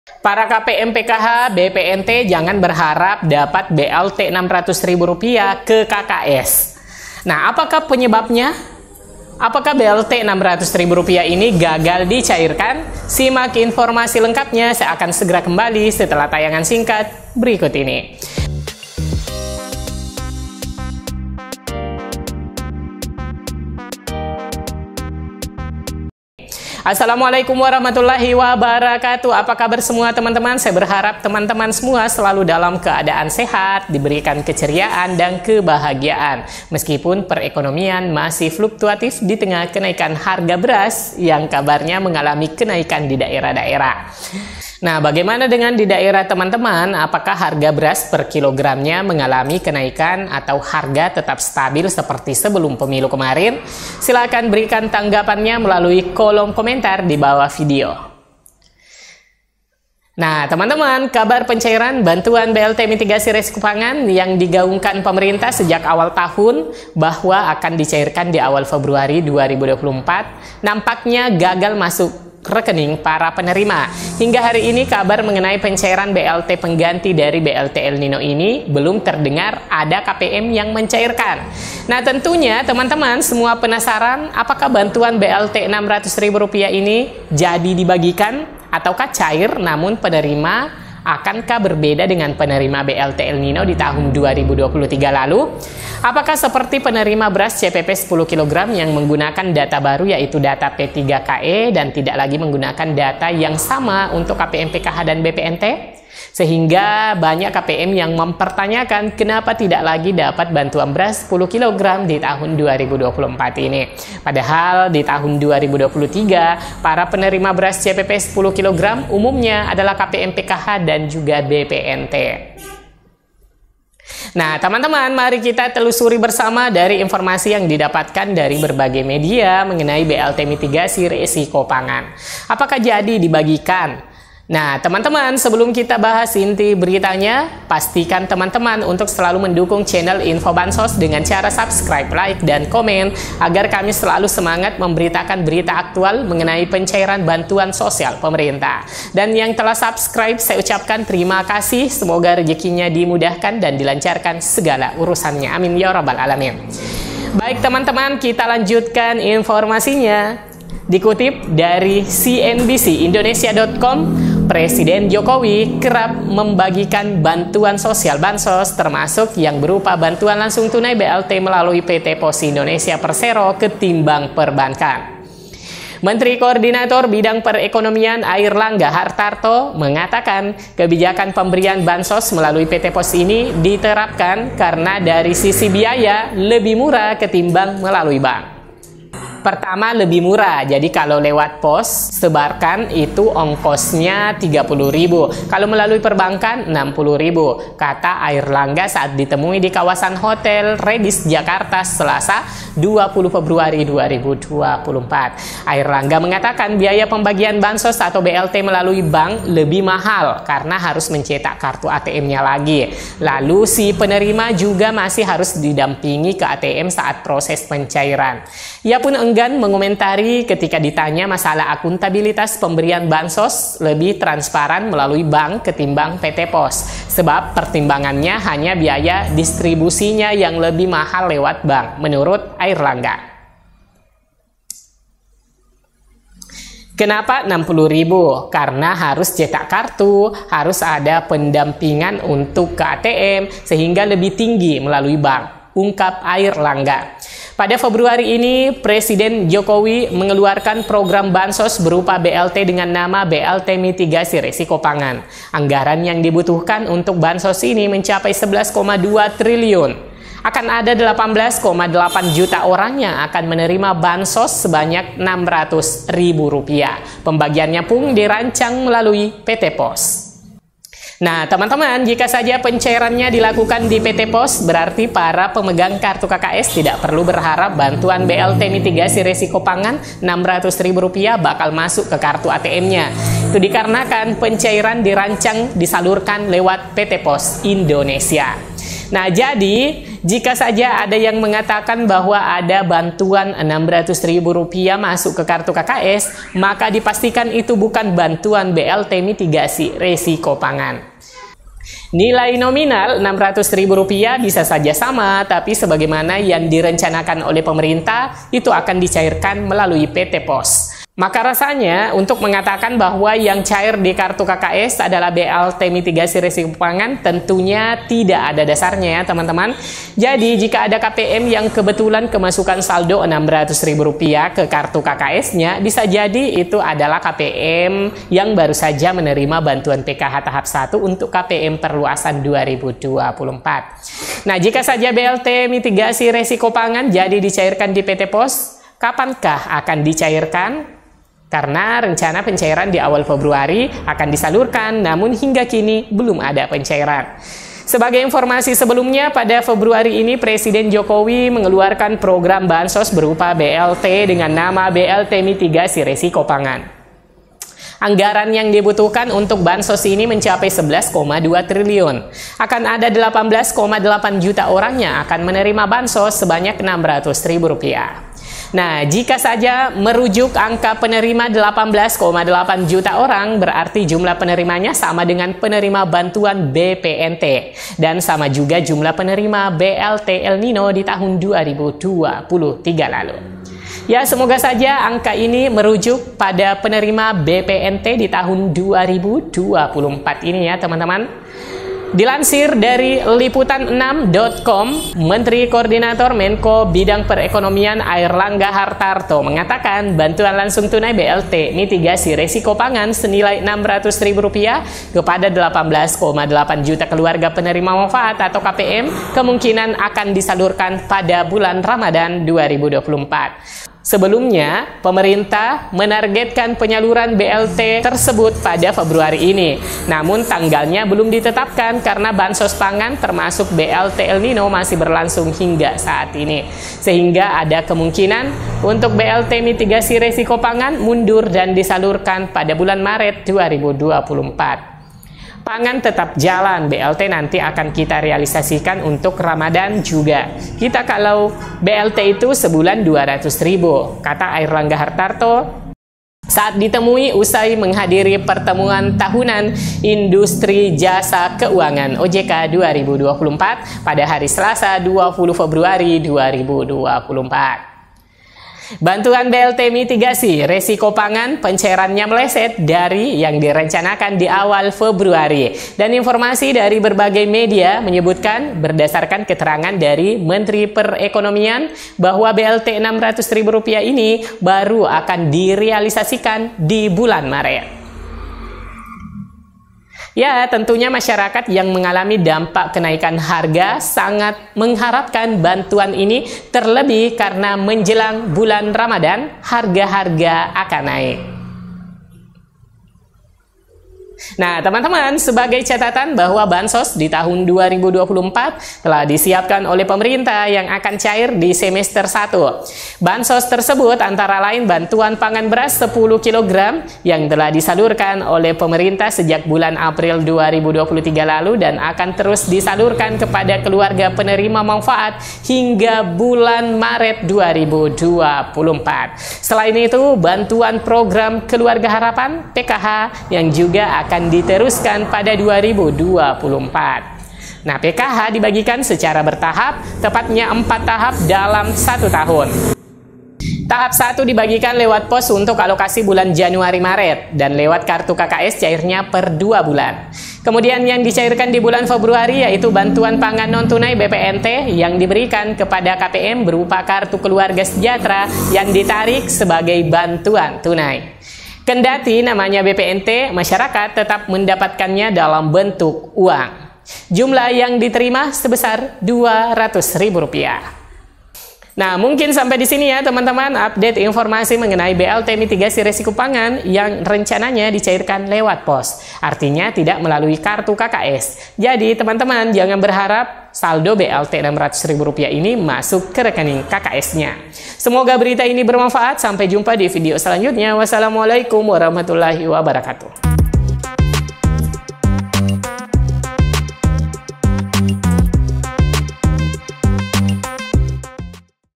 Para KPM PKH BPNT jangan berharap dapat BLT Rp600.000 ke KKS. Nah, apakah penyebabnya? Apakah BLT Rp600.000 ini gagal dicairkan? Simak informasi lengkapnya, saya akan segera kembali setelah tayangan singkat berikut ini. Assalamualaikum warahmatullahi wabarakatuh. Apa kabar semua teman-teman? Saya berharap teman-teman semua selalu dalam keadaan sehat, diberikan keceriaan dan kebahagiaan. Meskipun perekonomian masih fluktuatif di tengah kenaikan harga beras yang kabarnya mengalami kenaikan di daerah-daerah. Nah, bagaimana dengan di daerah teman-teman? Apakah harga beras per kilogramnya mengalami kenaikan atau harga tetap stabil seperti sebelum pemilu kemarin? Silakan berikan tanggapannya melalui kolom komentar di bawah video. Nah, teman-teman, kabar pencairan bantuan BLT mitigasi resiko pangan yang digaungkan pemerintah sejak awal tahun bahwa akan dicairkan di awal Februari 2024 nampaknya gagal masuk rekening para penerima. Hingga hari ini kabar mengenai pencairan BLT pengganti dari BLT El Nino ini belum terdengar ada KPM yang mencairkan. Nah, tentunya teman-teman semua penasaran apakah bantuan BLT Rp600.000 ini jadi dibagikan ataukah cair namun penerima akankah berbeda dengan penerima BLT El Nino di tahun 2023 lalu? Apakah seperti penerima beras CPP 10 kg yang menggunakan data baru yaitu data P3KE dan tidak lagi menggunakan data yang sama untuk KPM PKH dan BPNT? Sehingga banyak KPM yang mempertanyakan kenapa tidak lagi dapat bantuan beras 10 kg di tahun 2024 ini. Padahal di tahun 2023, para penerima beras CPP 10 kg umumnya adalah KPM PKH dan juga BPNT. Nah, teman-teman, mari kita telusuri bersama dari informasi yang didapatkan dari berbagai media mengenai BLT mitigasi risiko pangan. Apakah jadi dibagikan? Nah, teman-teman, sebelum kita bahas inti beritanya, pastikan teman-teman untuk selalu mendukung channel Info Bansos dengan cara subscribe, like, dan komen agar kami selalu semangat memberitakan berita aktual mengenai pencairan bantuan sosial pemerintah. Dan yang telah subscribe, saya ucapkan terima kasih. Semoga rezekinya dimudahkan dan dilancarkan segala urusannya. Amin ya rabbal alamin. Baik teman-teman, kita lanjutkan informasinya. Dikutip dari cnbcindonesia.com, Presiden Jokowi kerap membagikan bantuan sosial bansos termasuk yang berupa bantuan langsung tunai BLT melalui PT Pos Indonesia Persero ketimbang perbankan. Menteri Koordinator Bidang Perekonomian Airlangga Hartarto mengatakan kebijakan pemberian bansos melalui PT Pos ini diterapkan karena dari sisi biaya lebih murah ketimbang melalui bank. Pertama, lebih murah. Jadi kalau lewat pos sebarkan itu ongkosnya Rp30.000. Kalau melalui perbankan Rp60.000. Kata Airlangga saat ditemui di kawasan Hotel Redis Jakarta Selasa 20 Februari 2024. Airlangga mengatakan biaya pembagian bansos atau BLT melalui bank lebih mahal karena harus mencetak kartu ATM-nya lagi. Lalu si penerima juga masih harus didampingi ke ATM saat proses pencairan. Ia pun enggan mengomentari ketika ditanya masalah akuntabilitas pemberian bansos lebih transparan melalui bank ketimbang PT Pos. Sebab pertimbangannya hanya biaya distribusinya yang lebih mahal lewat bank, menurut Airlangga. Kenapa Rp60.000? Karena harus cetak kartu, harus ada pendampingan untuk ke ATM, sehingga lebih tinggi melalui bank, ungkap Airlangga. Pada Februari ini, Presiden Jokowi mengeluarkan program bansos berupa BLT dengan nama BLT Mitigasi Risiko Pangan. Anggaran yang dibutuhkan untuk bansos ini mencapai 11,2 triliun. Akan ada 18,8 juta orang yang akan menerima bansos sebanyak Rp600.000. Pembagiannya pun dirancang melalui PT Pos. Nah, teman-teman, jika saja pencairannya dilakukan di PT Pos, berarti para pemegang kartu KKS tidak perlu berharap bantuan BLT mitigasi risiko pangan Rp600.000 bakal masuk ke kartu ATM-nya. Itu dikarenakan pencairan dirancang disalurkan lewat PT Pos Indonesia. Nah, jadi Jika saja ada yang mengatakan bahwa ada bantuan Rp600.000 masuk ke kartu KKS, maka dipastikan itu bukan bantuan BLT mitigasi resiko pangan. Nilai nominal Rp600.000 bisa saja sama, tapi sebagaimana yang direncanakan oleh pemerintah, itu akan dicairkan melalui PT POS. Maka rasanya untuk mengatakan bahwa yang cair di kartu KKS adalah BLT mitigasi risiko pangan tentunya tidak ada dasarnya ya teman-teman. Jadi jika ada KPM yang kebetulan kemasukan saldo Rp600.000 ke kartu KKS-nya, bisa jadi itu adalah KPM yang baru saja menerima bantuan PKH tahap 1 untuk KPM perluasan 2024. Nah, jika saja BLT mitigasi risiko pangan jadi dicairkan di PT POS, kapankah akan dicairkan? Karena rencana pencairan di awal Februari akan disalurkan, namun hingga kini belum ada pencairan. Sebagai informasi sebelumnya, pada Februari ini Presiden Jokowi mengeluarkan program bansos berupa BLT dengan nama BLT Mitigasi Risiko Pangan. Anggaran yang dibutuhkan untuk bansos ini mencapai 11,2 triliun. Akan ada 18,8 juta orang yang akan menerima bansos sebanyak Rp600.000. Nah, jika saja merujuk angka penerima 18,8 juta orang, berarti jumlah penerimanya sama dengan penerima bantuan BPNT. Dan sama juga jumlah penerima BLT El Nino di tahun 2023 lalu. Ya, semoga saja angka ini merujuk pada penerima BPNT di tahun 2024 ini ya teman-teman. Dilansir dari liputan6.com, Menteri Koordinator Menko Bidang Perekonomian Airlangga Hartarto mengatakan bantuan langsung tunai BLT mitigasi risiko pangan senilai Rp600.000 kepada 18,8 juta keluarga penerima manfaat atau KPM kemungkinan akan disalurkan pada bulan Ramadan 2024. Sebelumnya, pemerintah menargetkan penyaluran BLT tersebut pada Februari ini. Namun tanggalnya belum ditetapkan karena bansos pangan termasuk BLT El Nino masih berlangsung hingga saat ini. Sehingga ada kemungkinan untuk BLT mitigasi risiko pangan mundur dan disalurkan pada bulan Maret 2024. Pangan tetap jalan, BLT nanti akan kita realisasikan untuk Ramadan juga. Kita kalau BLT itu sebulan 200.000, kata Airlangga Hartarto saat ditemui usai menghadiri pertemuan tahunan Industri Jasa Keuangan OJK 2024 pada hari Selasa 20 Februari 2024. Bantuan BLT mitigasi risiko pangan pencairannya meleset dari yang direncanakan di awal Februari. Dan informasi dari berbagai media menyebutkan berdasarkan keterangan dari Menteri Perekonomian bahwa BLT Rp600.000 ini baru akan direalisasikan di bulan Maret. Ya, tentunya masyarakat yang mengalami dampak kenaikan harga sangat mengharapkan bantuan ini, terlebih karena menjelang bulan Ramadan harga-harga akan naik. Nah, teman-teman, sebagai catatan bahwa bansos di tahun 2024 telah disiapkan oleh pemerintah yang akan cair di semester 1. Bansos tersebut antara lain bantuan pangan beras 10 kg yang telah disalurkan oleh pemerintah sejak bulan April 2023 lalu dan akan terus disalurkan kepada keluarga penerima manfaat hingga bulan Maret 2024. Selain itu, bantuan program Keluarga Harapan PKH yang juga akan diteruskan pada 2024. Nah, PKH dibagikan secara bertahap, tepatnya 4 tahap dalam 1 tahun. Tahap 1 dibagikan lewat pos untuk alokasi bulan Januari-Maret dan lewat kartu KKS cairnya per 2 bulan. Kemudian yang dicairkan di bulan Februari yaitu bantuan pangan non-tunai BPNT yang diberikan kepada KPM berupa kartu keluarga sejahtera yang ditarik sebagai bantuan tunai. Kendati namanya BPNT, masyarakat tetap mendapatkannya dalam bentuk uang. Jumlah yang diterima sebesar Rp200.000. Nah, mungkin sampai di sini ya teman-teman update informasi mengenai BLT mitigasi risiko pangan yang rencananya dicairkan lewat pos. Artinya tidak melalui kartu KKS. Jadi teman-teman jangan berharap saldo BLT Rp600.000 ini masuk ke rekening KKS-nya. Semoga berita ini bermanfaat. Sampai jumpa di video selanjutnya. Wassalamualaikum warahmatullahi wabarakatuh.